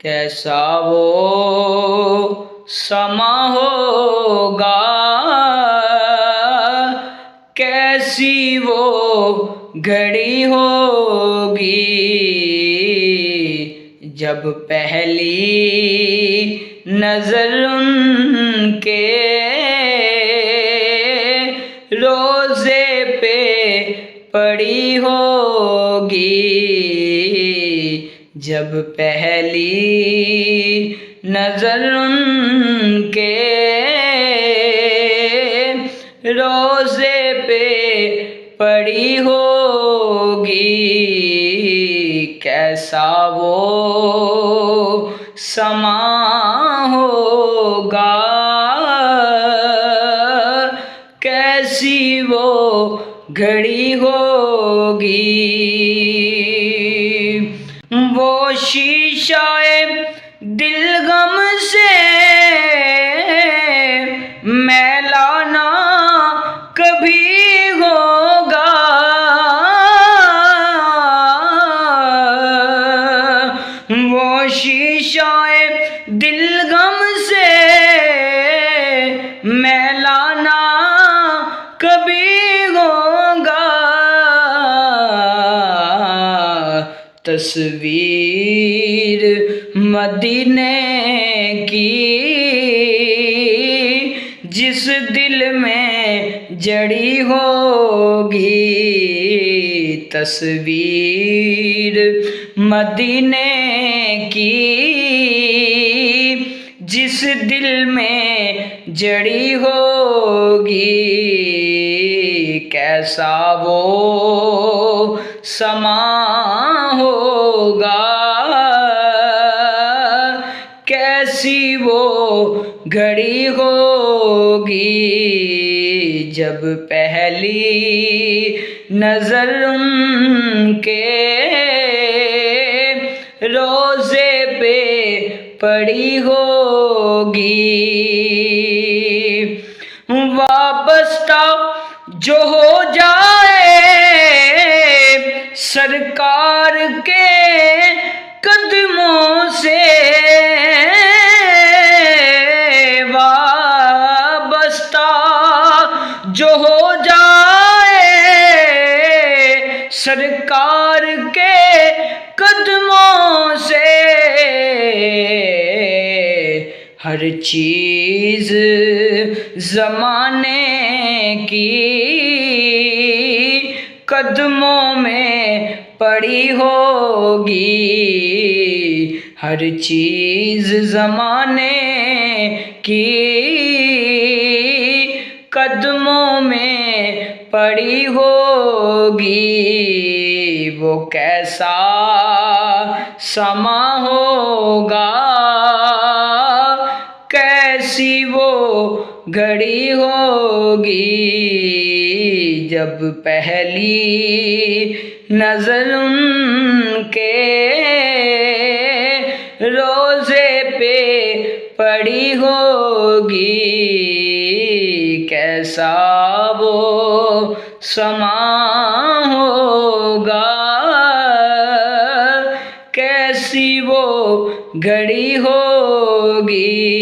कैसा वो समा होगा, कैसी वो घड़ी होगी, जब पहली नजर उनके रोज़े पे पड़ी होगी, जब पहली नजर उनके रोज़े पे पड़ी होगी। कैसा वो समा होगा, कैसी वो घड़ी होगी, वो शीशाए दिल गम से मैला ना कभी होगा, वो शीशाए दिल गम से मैला ना कभी होगा, तस्वीर मदीने की जिस दिल में जड़ी होगी, तस्वीर मदीने की जिस दिल में जड़ी होगी, कैसा वो समा होगा, कैसी वो घड़ी होगी, जब पहली नजर उनके रोज़े पे पड़ी होगी। वाबस्ता जो हो जाए सरकार के कदमों से, वाबस्ता जो हो जाए सरकार के कदमों से, हर चीज़ ज़माने की कदमों में पड़ी होगी, हर चीज़ ज़माने की कदमों में पड़ी होगी, वो कैसा समा होगा, कैसी वो घड़ी होगी, जब पहली नजर उनके रोज़े पे पड़ी होगी, कैसा वो समा होगा, कैसी वो घड़ी होगी।